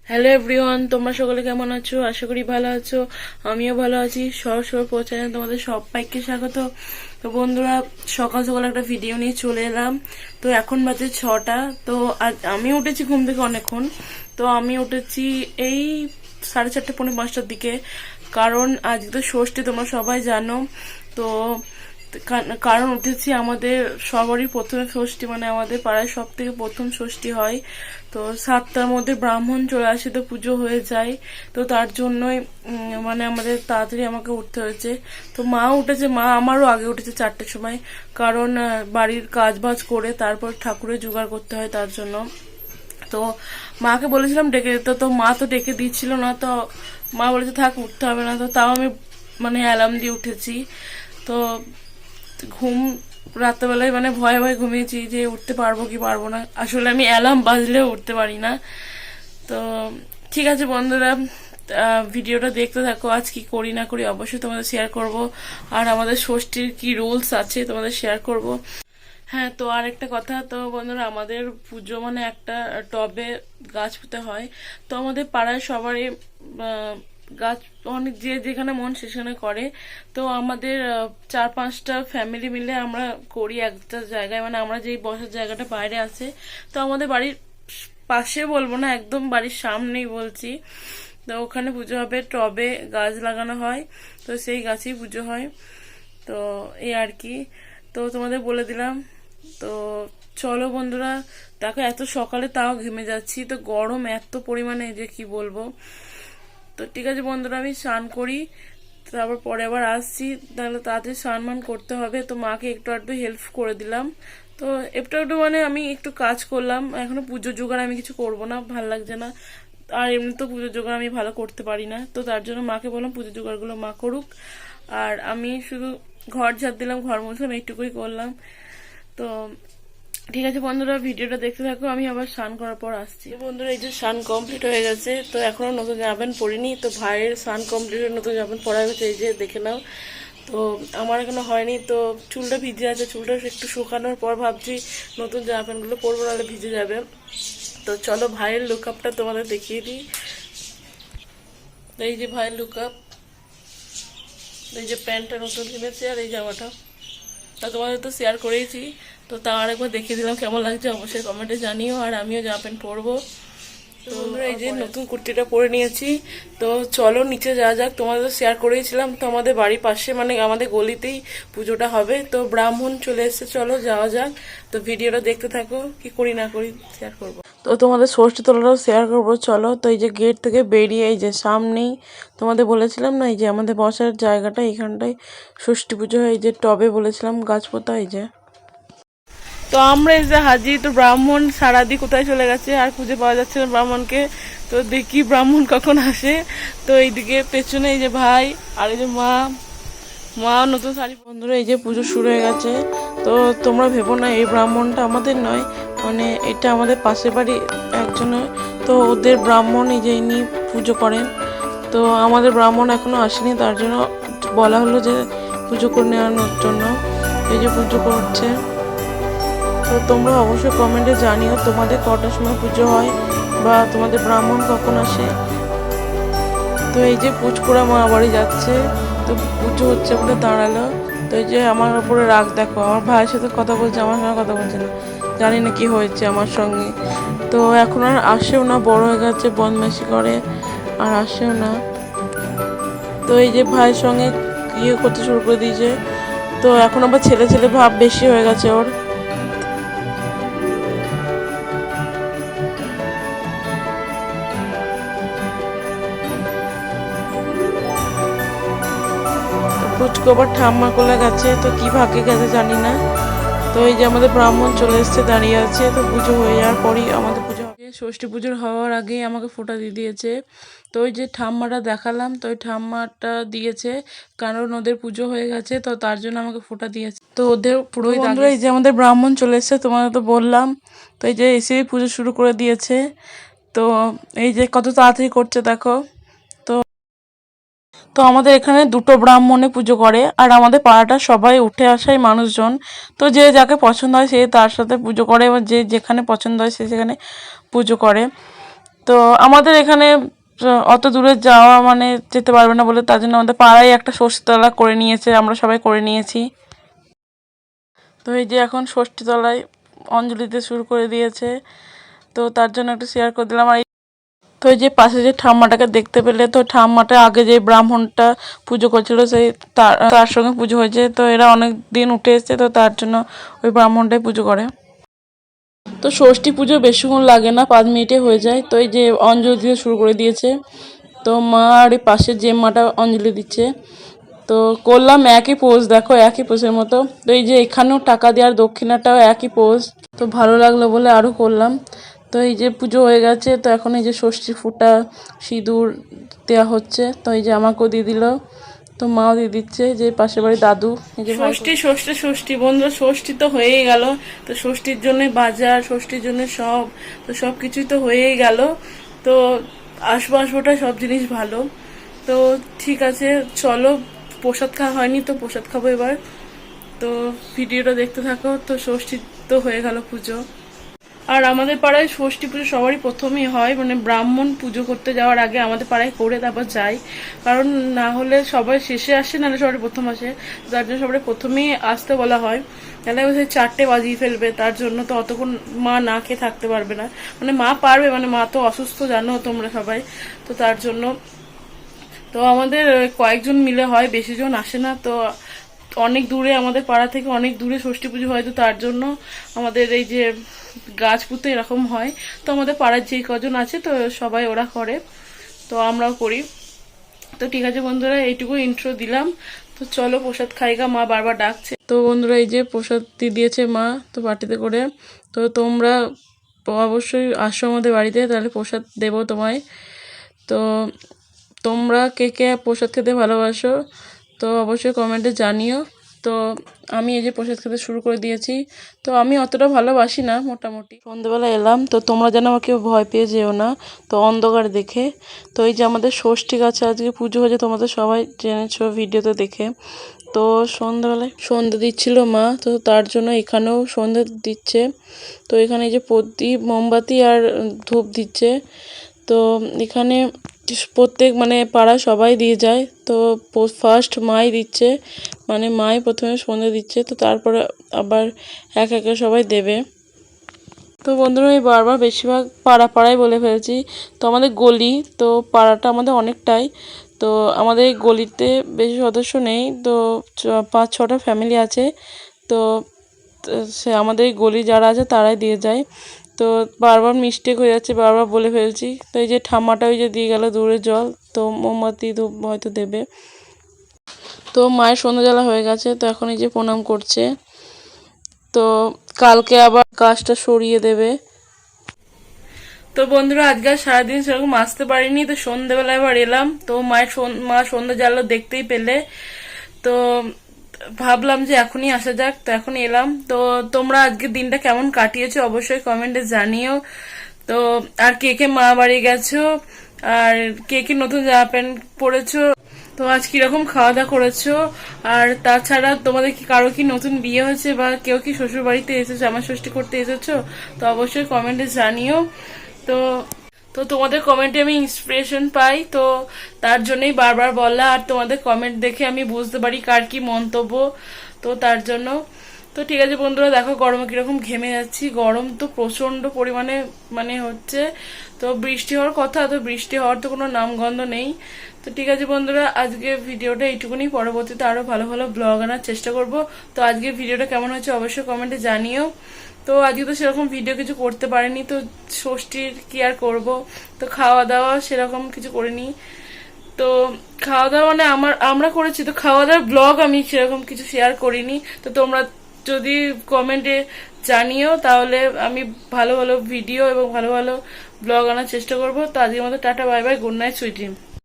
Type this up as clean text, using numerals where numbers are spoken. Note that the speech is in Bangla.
হ্যালো এভরিওয়ান, তোমরা সকলে কেমন আছো? আশা করি ভালো আছো। আমিও ভালো আছি। সরাসরি পৌঁছায় তোমাদের সবাইকে স্বাগত। তো বন্ধুরা, সকাল সকাল একটা ভিডিও নিয়ে চলে এলাম। তো এখন বাজে 6টা। তো আজ আমি উঠেছি ঘুম থেকে অনেকক্ষণ। তো আমি উঠেছি এই 4:30 পৌনে 5টার দিকে। কারণ আজকে তো ষষ্ঠী, তোমরা সবাই জানো। তো কারণ উঠেছি, আমাদের সবারই প্রথমে ষষ্ঠী, মানে আমাদের পাড়ায় সব থেকে প্রথম ষষ্ঠী হয়। তো 7টার মধ্যে ব্রাহ্মণ চলে আসে, তো পুজো হয়ে যায়। তো তার জন্যই মানে আমাদের তাড়াতাড়ি আমাকে উঠতে হয়েছে। তো মা উঠেছে, মা আমারও আগে উঠেছে 4টের সময়। কারণ বাড়ির কাজ বাজ করে তারপর ঠাকুরের জোগাড় করতে হয়, তার জন্য। তো মাকে বলেছিলাম ডেকে দিতে, তো মা তো ডেকে দিচ্ছিল না। তো মা বলেছে থাক, উঠতে হবে না। তো তাও আমি মানে অ্যালার্ম দিয়ে উঠেছি। তো ঘুম রাত্রেবেলায় মানে ভয়ে ভয়ে ঘুমিয়েছি যে উঠতে পারবো কি পারবো না। আসলে আমি অ্যালার্ম বাজলেও উঠতে পারি না। তো ঠিক আছে বন্ধুরা, ভিডিওটা দেখতে থাকো। আজ কি করি না করি অবশ্যই তোমাদের শেয়ার করব। আর আমাদের ষষ্ঠীর কি রুলস আছে তোমাদের শেয়ার করব। হ্যাঁ, তো আরেকটা কথা, তো বন্ধুরা, আমাদের পুজো মানে একটা টবে গাছ পুঁতে হয়। তো আমাদের পাড়ায় সবারই গাছ, অনেক যে যেখানে মন সেখানে করে। তো আমাদের 4-5টা ফ্যামিলি মিলে আমরা করি একটা জায়গায়, মানে আমরা যেই বসার জায়গাটা বাইরে আছে। তো আমাদের বাড়ির পাশে বলবো না, একদম বাড়ির সামনেই বলছি। তো ওখানে পুজো হবে, টবে গাছ লাগানো হয়। তো সেই গাছেই পুজো হয়। তো এই আর কি। তো তোমাদের বলে দিলাম। তো চলো বন্ধুরা, দেখো এত সকালে তাও ঘেমে যাচ্ছি। তো গরম এত পরিমাণে যে কি বলবো। তো ঠিক আছে বন্ধুরা, আমি স্নান করি, তারপর পরে আবার আসছি। তাহলে তাড়াতাড়ি স্নান মান করতে হবে। তো মাকে একটু আধটু হেল্প করে দিলাম। তো একটু একটু মানে আমি একটু কাজ করলাম। এখনো পুজো জোগাড় আমি কিছু করব না, ভাল লাগছে না। আর এমনি তো পুজো জোগাড় আমি ভালো করতে পারি না। তো তার জন্য মাকে বললাম পুজো জোগাড়গুলো মা করুক। আর আমি শুধু ঘর ঝাড় দিলাম, ঘর মুছলাম, এইটুকুই করলাম। তো ঠিক আছে বন্ধুরা, ভিডিওটা দেখতে থাকো। আমি আবার স্নান করার পর আসছি। বন্ধুরা, এই যে স্নান কমপ্লিট হয়ে গেছে। তো এখনো নতুন জামা প্যান্ট পরিনি। তো ভাইয়ের স্নান কমপ্লিট হয়ে নতুন জামা প্যান্ট পরা হয়েছে, এই যে দেখে নাও। তো আমার এখনো হয়নি। তো চুলটা ভিজে আছে, চুলটা একটু শুকানোর পর ভাবছি নতুন জামা প্যান্টগুলো পরবো, নাহলে ভিজে যাবে। তো চলো ভাইয়ের লুকআপটা তোমাদের দেখিয়ে দিই। এই যে ভাইয়ের লুকআপ, এই যে প্যান্টটা নতুন কিনেছি আর এই জামাটা। তা তোমাদের তো শেয়ার করেইছি। তো তাও আরেকবার দেখিয়ে দিলাম, কেমন লাগছে অবশ্যই কমেন্টে জানিও। আর আমিও জামা প্যান্ট পরবো। তো বন্ধুরা, এই যে নতুন কুর্তিটা পরে নিয়েছি। তো চলো নিচে যাওয়া যাক। তোমাদের তো শেয়ার করেইছিলাম, তো আমাদের বাড়ির পাশে মানে আমাদের গলিতেই পুজোটা হবে। তো ব্রাহ্মণ চলে এসেছে, চলো যাওয়া যাক। তো ভিডিওটা দেখতে থাকো, কি করি না করি শেয়ার করবো। তো তোমাদের ষষ্ঠী তোলাটাও শেয়ার করবো, চলো। তো এই যে গেট থেকে বেরিয়ে এই যে সামনেই তোমাদের বলেছিলাম না, এই যে আমাদের বসার জায়গাটা, এখানটায় ষষ্ঠী পুজো হয়। এই যে টবে বলেছিলাম গাছ পোতা, এই যে। তো আমরা এই যে হাজির। তো ব্রাহ্মণ সারাদি কোথায় চলে গেছে, আর খুঁজে পাওয়া যাচ্ছে না ব্রাহ্মণকে। তো দেখি ব্রাহ্মণ কখন আসে। তো এইদিকে পেছনে এই যে ভাই, আর এই যে মা, মা নতুন শাড়ি। বন্ধুরা, এই যে পুজো শুরু হয়ে গেছে। তো তোমরা ভেবো না এই ব্রাহ্মণটা আমাদের নয়, মানে এটা আমাদের পাশের বাড়ি একজনের। তো ওদের ব্রাহ্মণ এই যে ইনি পুজো করেন। তো আমাদের ব্রাহ্মণ এখনো আসেনি, তার জন্য বলা হলো যে পুজো করে নেওয়ানোর জন্য। এই যে পুজো করছে। তো তোমরা অবশ্যই কমেন্টে জানিও তোমাদের কটার সময় পুজো হয় বা তোমাদের ব্রাহ্মণ কখন আসে। তো এই যে পুচকুড়া মা বাড়ি যাচ্ছে। তো পুজো হচ্ছে বলে দাঁড়ালো। তো এই যে আমার উপরে রাগ দেখো, আমার ভাইয়ের সাথে কথা বলছে, আমার সঙ্গে কথা বলছে না। জানি না কি হয়েছে আমার সঙ্গে। তো এখন আর আসেও না, বড় হয়ে গেছে, বদমাইশি করে, আর আসেও না। তো এই যে ভাইয়ের সঙ্গে ইয়ে করতে শুরু করে দিয়েছে। তো এখন আবার ছেলে ছেলে ভাব বেশি হয়ে গেছে ওর। পুচকু আবার ঠাম্মা কোলে গেছে। তো কি ভাগ্যে গেছে জানি না। তো এই যে আমাদের ব্রাহ্মণ চলে এসছে, দাঁড়িয়ে আছে। তো পুজো হয়ে যাওয়ার পরই আমাদের পুজো হবে। ষষ্ঠী পুজোর হওয়ার আগেই আমাকে ফোঁটা দিয়ে দিয়েছে। তো ওই যে ঠাম্মাটা দেখালাম, তো ওই ঠাম্মাটা দিয়েছে, কারণ ওদের পুজো হয়ে গেছে। তো তার জন্য আমাকে ফোঁটা দিয়েছে। তো ওদের পুরোই বন্ধুরা, এই যে আমাদের ব্রাহ্মণ চলে এসছে, তোমাদের তো বললাম। তো এই যে এসে পুজো শুরু করে দিয়েছে। তো এই যে কত তাড়াতাড়ি করছে দেখো। তো তো আমাদের এখানে দুটো ব্রাহ্মণে পুজো করে, আর আমাদের পাড়াটা সবাই উঠে আসাই মানুষজন। তো যে যাকে পছন্দ হয় সে তার সাথে পুজো করে, এবং যে যেখানে পছন্দ হয় সে সেখানে পুজো করে। তো আমাদের এখানে অত দূরে যাওয়া মানে যেতে পারবে না বলে তার জন্য আমাদের পাড়ায় একটা ষষ্ঠীতলা করে নিয়েছে, আমরা সবাই করে নিয়েছি। তো এই যে এখন ষষ্ঠীতলায় অঞ্জলি দিতে শুরু করে দিয়েছে, তো তার জন্য একটু শেয়ার করে দিলাম। আর তো এই যে পাশে যে ঠাম্মাটাকে দেখতে পেলে, তো ঠাম্মাটা আগে যে ব্রাহ্মণটা পুজো করছিল সেই তার সঙ্গে পুজো হয়েছে, তো এরা অনেক দিন উঠে এসছে, তো তার জন্য ওই ব্রাহ্মণটাই পুজো করে। তো ষষ্ঠী পুজো বেশিক্ষণ লাগে না, 5 মিনিটে হয়ে যায়। তো এই যে অঞ্জলি দিতে শুরু করে দিয়েছে, তো মা আর এই পাশে যে মাটা অঞ্জলি দিচ্ছে, তো করলাম একই পোজ, দেখো একই পোজের মতো। তো এই যে এখানেও টাকা দেওয়ার দক্ষিণাটাও একই পোজ, তো ভালো লাগলো বলে আরও করলাম। তো এই যে পুজো হয়ে গেছে, তো এখন এই যে ষষ্ঠী ফুটা সিঁদুর দেওয়া হচ্ছে, তো এই যে আমাকেও দিয়ে দিল, তো মাও দিয়ে দিচ্ছে, যে পাশের বাড়ি দাদু। এই যে ষষ্ঠী ষষ্ঠী ষষ্ঠী বন্ধুরা, ষষ্ঠী তো হয়েই গেল। তো ষষ্ঠীর জন্য বাজার, ষষ্ঠীর জন্য সব, তো সব কিছুই তো হয়েই গেল। তো আসবাসটা সব জিনিস ভালো। তো ঠিক আছে, চলো, প্রসাদ খাওয়া হয়নি, তো প্রসাদ খাবো এবার। তো ভিডিওটা দেখতে থাকো। তো ষষ্ঠী তো হয়ে গেল পুজো। আর আমাদের পাড়ায় ষষ্ঠী পুজো সবারই প্রথমেই হয়, মানে ব্রাহ্মণ পুজো করতে যাওয়ার আগে আমাদের পাড়ায় করে তারপর যায়, কারণ না হলে সবাই শেষে আসে, নাহলে সবাই প্রথম আসে, তার জন্য সবাই প্রথমেই আসতে বলা হয়। তাহলে ওই 4টে বাজিয়ে ফেলবে, তার জন্য তো অতক্ষণ মা না খেয়ে থাকতে পারবে না। মানে মা পারবে, মানে মা তো অসুস্থ জানো তোমরা সবাই, তো তার জন্য। তো আমাদের কয়েকজন মিলে হয়, বেশি জন আসে না। তো অনেক দূরে, আমাদের পাড়া থেকে অনেক দূরে ষষ্ঠী পুজো হয়, তো তার জন্য আমাদের এই যে গাছ পুঁতে এরকম হয়। তো আমাদের পাড়ার যে কজন আছে, তো সবাই ওরা করে, তো আমরাও করি। তো ঠিক আছে বন্ধুরা, এইটুকু ইন্ট্রো দিলাম। তো চলো প্রসাদ খাইগা, মা বারবার ডাকছে। তো বন্ধুরা এই যে প্রসাদ দিয়ে দিয়েছে মা, তো বাটিতে করে। তো তোমরা অবশ্যই আসো আমাদের বাড়িতে, তাহলে প্রসাদ দেবো তোমায়। তো তোমরা কে কে প্রসাদ খেতে ভালোবাসো, তো অবশ্যই কমেন্টে জানিও। তো আমি এই যে প্রসাদ খেতে শুরু করে দিয়েছি। তো আমি অতটা ভালোবাসি না, মোটামুটি সন্ধ্যেবেলা এলাম, তো তোমরা যেন আমাকে ভয় পেয়ে যেও না, তো অন্ধকার দেখে। তো এই যে আমাদের ষষ্ঠী গাছে আজকে পুজো হয়েছে, তোমাদের সবাই জেনেছো ভিডিওতে দেখে। তো সন্ধ্যাবেলায় সন্ধ্যে দিচ্ছিল মা, তো তার জন্য এখানেও সন্ধ্যে দিচ্ছে। তো এখানে এই যে প্রদীপ, মোমবাতি আর ধূপ দিচ্ছে। তো এখানে প্রত্যেক মানে পাড়া সবাই দিয়ে যায়, তো ফার্স্ট মাই দিচ্ছে, মানে মাই প্রথমে সন্ধ্যে দিচ্ছে, তো তারপরে আবার এক একে সবাই দেবে। তো বন্ধুরা আমি বারবার বেশিরভাগ পাড়ায় বলে ফেলছি। তো আমাদের গলি, তো পাড়াটা আমাদের অনেকটাই। তো আমাদের এই গলিতে বেশি সদস্য নেই, তো 5-6টা ফ্যামিলি আছে। তো সে আমাদের এই গলি যারা আছে তারাই দিয়ে যায়। তো বারবার মিস্টেক হয়ে যাচ্ছে, বারবার বলে ফেলছি। তো এই যে ঠাম্মাটা ওই যে দিয়ে গেল দূরে জল, তো মোমবাতি ধূপ হয়তো দেবে। তো মায়ের সন্ধ্যা জ্বালা হয়ে গেছে, তো এখন এই যে প্রণাম করছে। তো কালকে আবার কাজটা সরিয়ে দেবে। তো বন্ধুরা আজকে সারাদিন সেরকম আসতে পারিনি, তো সন্ধ্যেবেলা এবার এলাম। তো মা সন্ধ্যা জ্বালা দেখতেই পেলে, তো ভাবলাম যে এখনই আসা যাক, তো এখন এলাম। তো তোমরা আজকে দিনটা কেমন কাটিয়েছো অবশ্যই কমেন্টে জানিও। তো আর কে কে মা বাড়ি গেছো, আর কে কে নতুন জামা প্যান্ট পরেছো, তো আজ কিরকম খাওয়া দাওয়া করেছো, আর তাছাড়া তোমাদের কি কারো কি নতুন বিয়ে হয়েছে, বা কেউ কি শ্বশুর বাড়িতে এসেছো, জামা ষষ্ঠী করতে এসেছো, তো অবশ্যই কমেন্টে জানিও। তো তো তোমাদের কমেন্টে আমি ইন্সপিরেশন পাই, তো তার জন্যই বারবার বলা, আর তোমাদের কমেন্ট দেখে আমি বুঝতে পারি কার কি মন্তব্য, তো তার জন্য। তো ঠিক আছে বন্ধুরা, দেখো গরমে কিরকম ঘেমে যাচ্ছি, গরম তো প্রচন্ড পরিমাণে মানে হচ্ছে। তো বৃষ্টি হওয়ার কথা, তো বৃষ্টি হওয়ার তো কোনো নামগন্ধ নেই। তো ঠিক আছে বন্ধুরা, আজকে ভিডিওটা এইটুকুনি, পরবর্তীতে আরো ভালো ভালো ব্লগ আনার চেষ্টা করব। তো আজকে ভিডিওটা কেমন হচ্ছে অবশ্যই কমেন্টে জানিও। তো আজকে তো সেরকম ভিডিও কিছু করতে পারিনি, তো ষষ্ঠীর কি আর করব। তো খাওয়া দাওয়া সেরকম কিছু করিনি। তো খাওয়া দাওয়া মানে আমরা করেছি, তো খাওয়া দাওয়ার ব্লগ আমি সেরকম কিছু শেয়ার করিনি। তো তোমরা যদি কমেন্টে জানিও, তাহলে আমি ভালো ভালো ভিডিও এবং ভালো ভালো ব্লগ আনার চেষ্টা করবো। তো আজকের মতো tata, bye bye, good night, sweet dream.